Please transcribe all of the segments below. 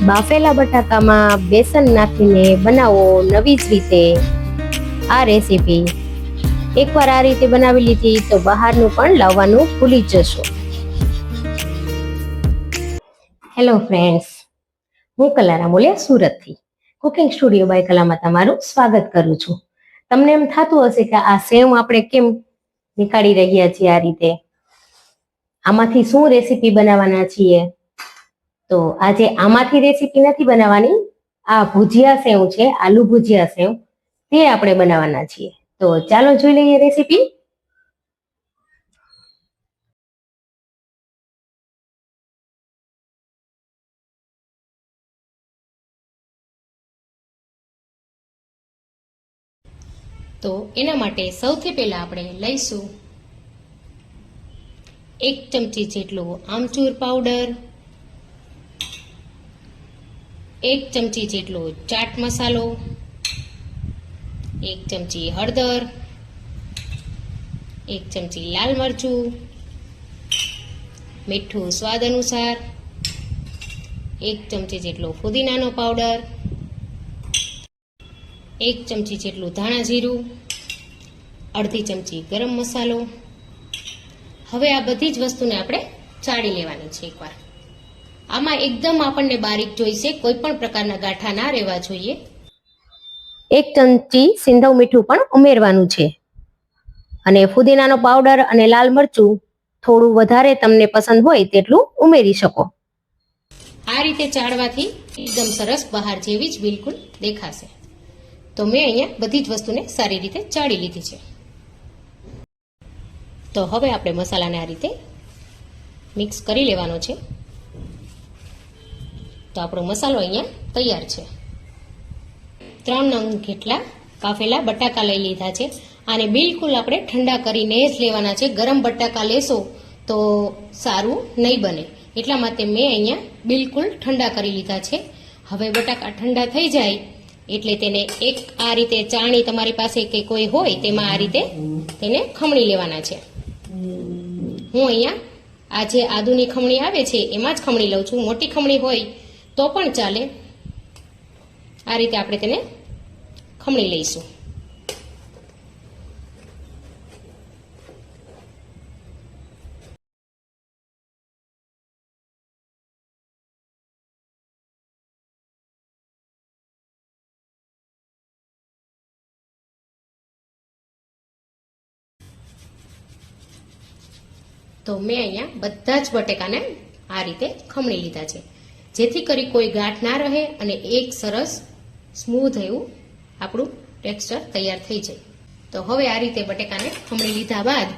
બાફેલા બટાકામાં બેસન નાખીને બનાવો નવી જ રીતે આ રેસીપી. એકવાર આ રીતે બનાવી લીધી તો બહારનું પણ લાવવાનું ભૂલી જશો. હેલો ફ્રેન્ડ્સ, હું કલા રામોલિયા સુરતથી કુકિંગ સ્ટુડિયો બાય કલામાં તમારું સ્વાગત કરું છું. તમને એમ થતું હશે કે આ સેવ આપણે કેમ નીકાળી રહ્યા છીએ આ રીતે, આમાંથી શું રેસીપી બનાવવાના છીએ? તો આજે આમાંથી રેસીપી નથી બનાવવાની, આ ભુજિયા સેવ છે, આલુ ભુજિયા સેવ, તે આપણે બનાવવાના છીએ. તો ચાલો જોઈ લઈએ રેસીપી. તો એના માટે સૌથી પહેલા આપણે લઈશું 1 ચમચી જેટલો આમચૂર પાવડર, 1 ચમચી જેટલો ચાટ મસાલો, 1 ચમચી હળદર, 1 ચમચી લાલ મરચું, મીઠું સ્વાદ અનુસાર, 1 ચમચી જેટલો ફુદીનાનો પાવડર, 1 ચમચી જેટલું ધાણા જીરું, અડધી ચમચી ગરમ મસાલો. હવે આ બધી જ વસ્તુને આપણે ચાળી લેવાની છે એકવાર. આમાં એકદમ આપણને બારીક જોઈશે, કોઈ પણ પ્રકારના ગાંઠા ના રહેવા જોઈએ. 1 ચમચી સિંધવ મીઠું પણ ઉમેરવાનું છે અને ફુદીનાનો પાવડર અને લાલ મરચું થોડું વધારે તમને પસંદ હોય તેટલું ઉમેરી શકો. આ રીતે ચાળવાથી એકદમ સરસ બહાર જેવી જ બિલકુલ દેખાશે. તો મેં અહીંયા બધી જ વસ્તુને સારી રીતે ચાળી લીધી છે. તો હવે આપણે મસાલાને આ રીતે મિક્સ કરી લેવાનો છે. તો આપણો મસાલો અહીંયા તૈયાર છે. 3 નંગ જેટલા કાફેલા બટાકા લઈ લીધા છે. આને બિલકુલ આપણે ઠંડા કરીને જ લેવાના છે. ગરમ બટાકા લેશો તો સારું નહીં બને, એટલા માટે મેં અહીંયા બિલકુલ ઠંડા કરી લીધા છે. હવે બટાકા ઠંડા થઈ જાય એટલે તેને એક આ રીતે ચાણી તમારી પાસે કે કોઈ હોય તેમાં આ રીતે તેને ખમણી લેવાના છે. હું અહીંયા આ જે આદુની ખમણી આવે છે એમાં જ ખમણી લઉં છું. મોટી ખમણી હોય તો પણ ચાલે. આ રીતે આપણે તેને ખમણી લઈશું. તો મેં અહીંયા બધા જ બટેકાને આ રીતે ખમણી લીધા છે, જેથી કરી કોઈ ગાંઠ ના રહે અને એક સરસ સ્મૂથ એવું આપણું ટેક્સચર તૈયાર થઈ જાય. તો હવે આ રીતે બટેકાને ખમણી લીધા બાદ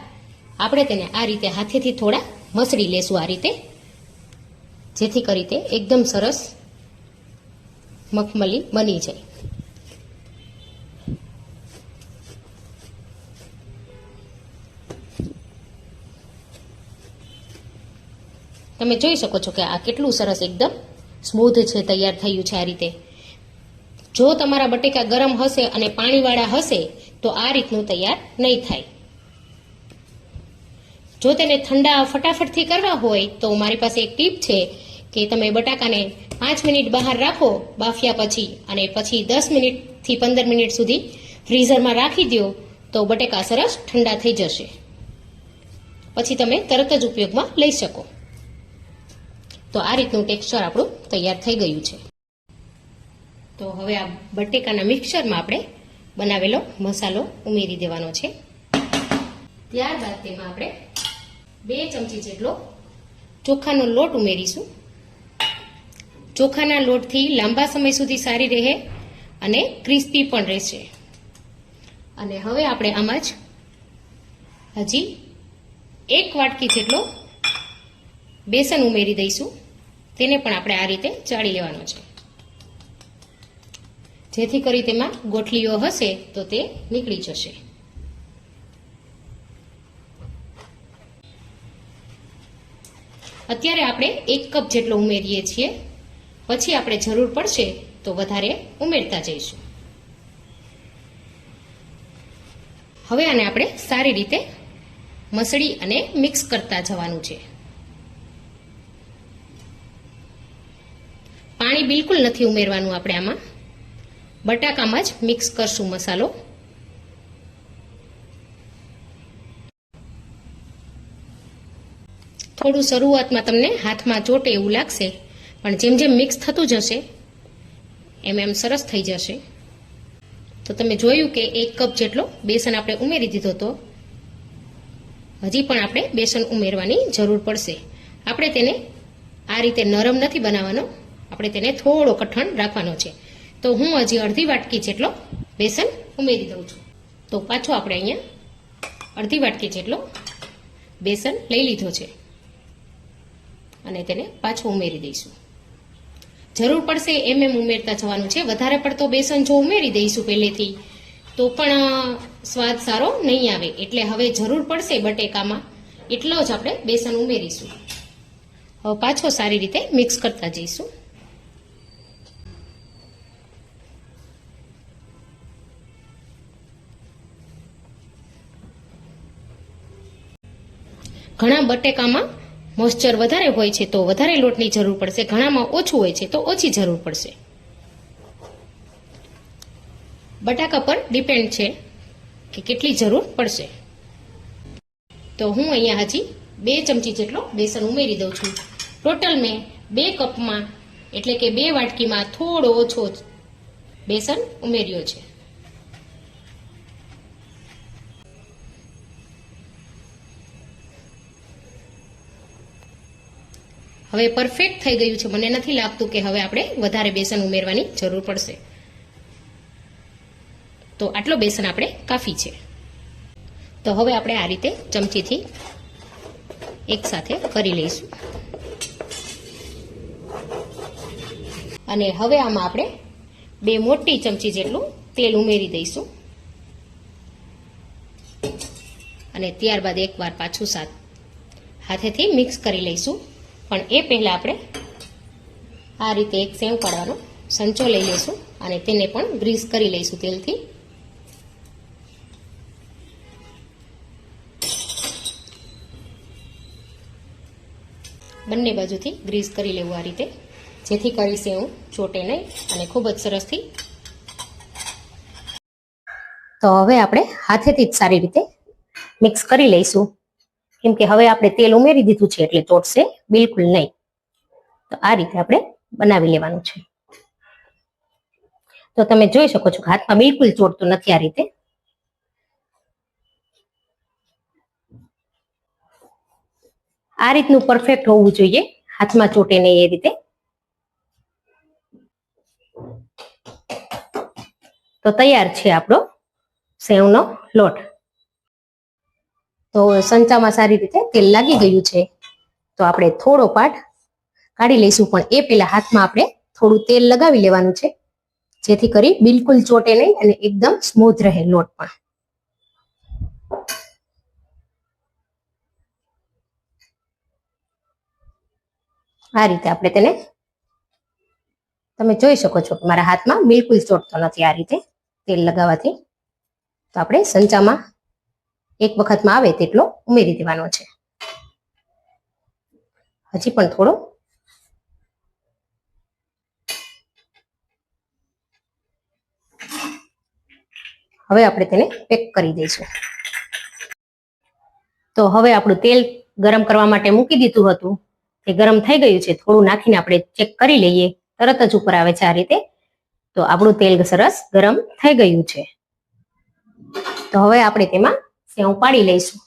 આપણે તેને આ રીતે હાથેથી થોડા મસળી લેશું આ રીતે, જેથી કરી તે એકદમ સરસ મખમલી બની જાય. તમે જોઈ શકો છો કે આ કેટલું સરસ એકદમ સ્મૂથ છે, તૈયાર થયું છે આ રીતે. જો તમારા બટેકા ગરમ હશે અને પાણીવાળા હશે તો આ રીતનું તૈયાર નહીં થાય. જો તેને ઠંડા ફટાફટથી કરવા હોય તો મારી પાસે એક ટીપ છે કે તમે બટાકાને 5 મિનિટ બહાર રાખો બાફ્યા પછી, અને પછી 10 મિનિટથી 15 મિનિટ સુધી ફ્રીઝરમાં રાખી દો તો બટેકા સરસ ઠંડા થઈ જશે. પછી તમે તરત જ ઉપયોગમાં લઈ શકો. તો આ રીતનું ટેક્સચર આપણું તૈયાર થઈ ગયું છે. તો હવે આ બટેકાના મિક્સરમાં આપણે બનાવેલો મસાલો ઉમેરી દેવાનો છે. ત્યારબાદ તેમાં આપણે 2 ચમચી જેટલો ચોખાનો લોટ ઉમેરીશું. ચોખાના લોટથી લાંબા સમય સુધી સારી રહે અને ક્રિસ્પી પણ રહેશે. અને હવે આપણે આમાં જ હજી 1 વાટકી જેટલો બેસન ઉમેરી દઈશું. તેને પણ આપણે આ રીતે ચાળી લેવાનો છે, જેથી કરી તેમાં ગોઠલીઓ હશે તો તે નીકળી જશે. અત્યારે આપણે 1 કપ જેટલો ઉમેરીએ છીએ, પછી આપણે જરૂર પડશે તો વધારે ઉમેરતા જઈશું. હવે આને આપણે સારી રીતે મસળી અને મિક્સ કરતા જવાનું છે. પાણી બિલકુલ નથી ઉમેરવાનું આપણે આમાં. બટાકામાં જ મિક્સ કરશું મસાલો. થોડું શરૂઆતમાં તમને હાથમાં ચોટે એવું લાગશે, પણ જેમ જેમ મિક્સ થતું જશે એમ એમ સરસ થઈ જશે. તો તમે જોયું કે 1 કપ જેટલો બેસન આપણે ઉમેરી દીધો, તો હજી પણ આપણે બેસન ઉમેરવાની જરૂર પડશે. આપણે તેને આ રીતે નરમ નથી બનાવવાનો, આપણે તેને થોડો કઠણ રાખવાનો છે. તો હું હજી અડધી વાટકી જેટલો બેસન ઉમેરી દઉં છું. તો પાછો આપણે અહીંયા અડધી વાટકી જેટલો બેસન લઈ લીધો છે અને તેને પાછું ઉમેરી દઈશું. જરૂર પડશે એમ ઉમેરતા જવાનું છે. વધારે પડતો બેસન જો ઉમેરી દઈશું પહેલેથી તો પણ સ્વાદ સારો નહીં આવે. એટલે હવે જરૂર પડશે બટેકામાં એટલો જ આપણે બેસન ઉમેરીશું. હવે પાછો સારી રીતે મિક્સ કરતા જઈશું. ઘણા બટેકામાં મોઇસ્ચર વધારે હોય છે તો વધારે લોટની જરૂર પડશે, ઘણામાં ઓછું હોય છે તો ઓછી જરૂર પડશે. બટાકા પર ડિપેન્ડ છે કે કેટલી જરૂર પડશે. તો હું અહીંયા હજી 2 ચમચી જેટલો બેસન ઉમેરી દઉં છું. ટોટલ મેં 2 કપમાં એટલે કે 2 વાટકીમાં થોડો ઓછો બેસન ઉમેર્યો છે. હવે પરફેક્ટ થઈ ગયું છે. મને નથી લાગતું કે હવે આપણે વધારે બેસન ઉમેરવાની જરૂર પડશે. તો આટલો બેસન આપણે કાફી છે. તો હવે આપણે આ રીતે ચમચીથી એકસાથે કરી લઈશું. અને હવે આમાં આપણે 2 મોટી ચમચી જેટલું તેલ ઉમેરી દઈશું અને ત્યારબાદ એકવાર પાછું હાથેથી મિક્સ કરી લઈશું. પણ એ પહેલા આપણે આ રીતે એક સેવ પાડવાનો સંચો લઈ લઈશું અને તેને પણ ગ્રીસ કરી લઈશું તેલથી. બંને બાજુથી ગ્રીસ કરી લેવું આ રીતે, જેથી કરી સેવ ચોટે નહીં અને ખૂબ જ સરસથી. તો હવે આપણે હાથેથી જ સારી રીતે મિક્સ કરી લઈશું, કેમ કે હવે આપણે તેલ ઉમેરી દીધું છે એટલે ચોટશે બિલકુલ નહીં. તો આ રીતે આપણે બનાવી લેવાનું છે. તો તમે જોઈ શકો છો કે હાથમાં બિલકુલ ચોટતું નથી. આ રીતે આ રીતનું પરફેક્ટ હોવું જોઈએ, હાથમાં ચોટે નહીં એ રીતે. તો તૈયાર છે આપણો સેવનો લોટ. તો સંચામાં સારી રીતે તેલ લાગી ગયું છે. તો આપણે થોડો પાટ કાઢી લઈશું, પણ એ પહેલા હાથમાં આપણે થોડું તેલ લગાવી લેવાનું છે, જેથી કરી બિલકુલ ચોટે નહીં અને એકદમ સ્મૂથ રહે લોટ પણ. આ રીતે આપણે તેને, તમે જોઈ શકો છો કે મારા હાથમાં બિલકુલ ચોટતો નથી આ રીતે તેલ લગાવવાથી. તો આપણે સંચામાં એક વખતમાં આવે તેટલો ઉમેરી દેવાનો છે. હજી પણ થોડો. હવે આપણે તેને પેક કરી દઈશું. તો હવે આપણું તેલ ગરમ કરવા માટે મૂકી દીધું હતું, તે ગરમ થઈ ગયું છે. થોડું નાખીને આપણે ચેક કરી લઈએ, તરત જ ઉપર આવે છે આ રીતે. તો આપણું તેલ સરસ ગરમ થઈ ગયું છે. તો હવે આપણે તેમાં સેવ પાડી લઈશું.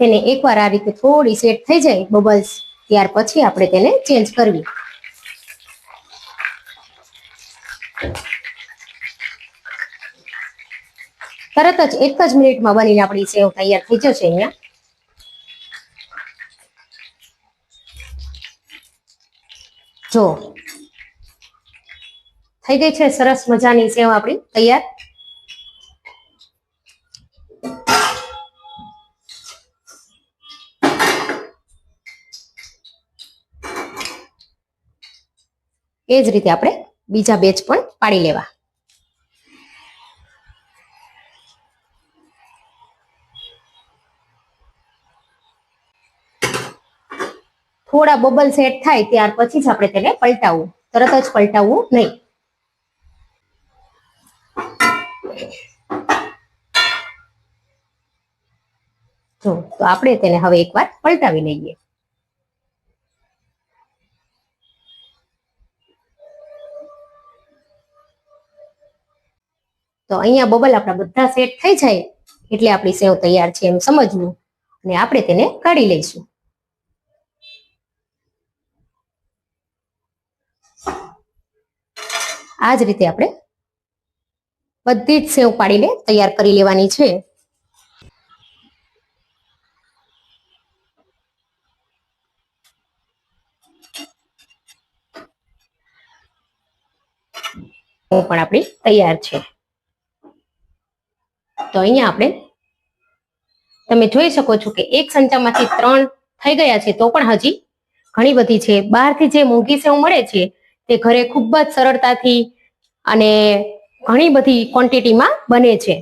તેને એકવાર આ રીતે થોડી સેટ થઈ જાય બબલ્સ, ત્યાર પછી આપણે તેને ચેન્જ કરવી. તરત જ 1 જ મિનિટમાં બનીને આપણી સેવ તૈયાર થઈ જશે. અહીંયા જો થઈ ગઈ છે સરસ મજાની સેવ આપણી તૈયાર. એ જ રીતે આપણે બીજા બેચ પણ પાડી લેવા. થોડા બબલ સેટ થાય ત્યાર પછી જ આપણે તેને પલટાવવું, તરત જ પલટાવવું નહીં. જો તો આપણે તેને હવે એકવાર પલટાવી લઈએ. તો અહીંયા બબલ આપણા બધા સેટ થઈ જાય એટલે આપણી સેવ તૈયાર છે એમ સમજવું અને આપણે તેને કાઢી લઈશું. આ જ રીતે આપણે બધી જ સેવ પાડીને તૈયાર કરી લેવાની છે. પણ આપણી તૈયાર છે. તો અહીંયા આપણે તમે જોઈ શકો છો કે એક સંચામાંથી 3 થઈ ગયા છે, તો પણ હજી ઘણી બધી છે. બહારથી જે મોંઘી સેવ મળે છે તે ઘરે ખૂબ જ સરળતાથી અને ઘણી બધી ક્વોન્ટિટીમાં બને છે.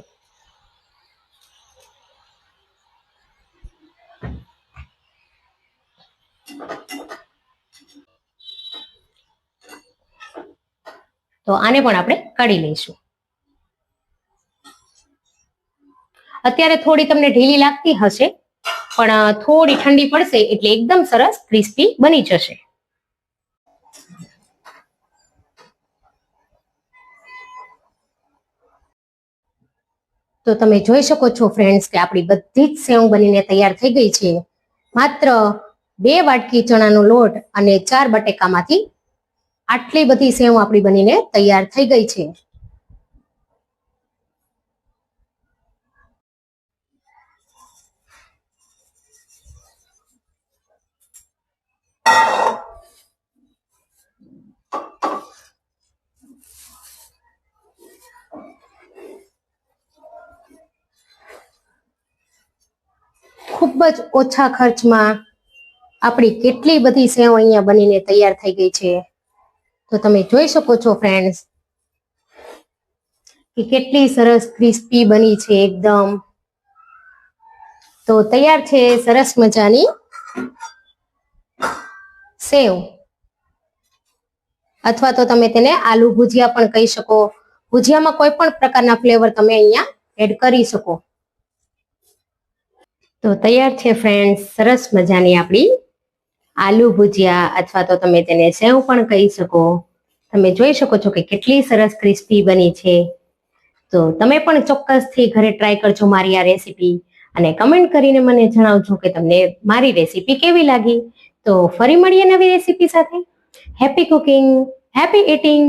તો આને પણ આપણે કાઢી લઈશું. અત્યારે થોડી તમને ઢીલી લાગતી હશે, પણ થોડી ઠંડી પડશે એટલે એકદમ સરસ ક્રિસ્પી બની જશે. તો તમે જોઈ શકો છો ફ્રેન્ડ્સ કે આપણી બધી જ સેવ બનીને તૈયાર થઈ ગઈ છે. માત્ર 2 વાટકી ચણાનો લોટ અને 4 બટેકામાંથી આટલી બધી સેવ આપણી બનીને તૈયાર થઈ ગઈ છે. ખૂબ જ ઓછા ખર્ચમાં આપણી કેટલી બધી સેવ અહીંયા બનીને તૈયાર થઈ ગઈ છે. તો તમે જોઈ શકો છો ફ્રેન્ડ્સ કે કેટલી સરસ ક્રિસ્પી બની છે એકદમ. તો તૈયાર છે સરસ મજાની સેવ, અથવા તો તમે તેને આલુ ભુજિયા પણ કહી શકો. ભુજિયામાં કોઈ પણ પ્રકારના ફ્લેવર તમે અહીંયા એડ કરી શકો. તો તૈયાર છે ફ્રેન્ડ્સ સરસ મજાની આપણી આલુ ભુજિયા, અથવા તો તમે તેને સેવ પણ કહી શકો. તમે જોઈ શકો છો કે કેટલી સરસ ક્રિસ્પી બની છે. તો તમે પણ ચોક્કસથી ઘરે ટ્રાય કરજો મારી આ રેસીપી અને કમેન્ટ કરીને મને જણાવજો કે તમને મારી રેસીપી કેવી લાગી. તો ફરી મળીએ નવી રેસીપી સાથે. Happy cooking, happy eating.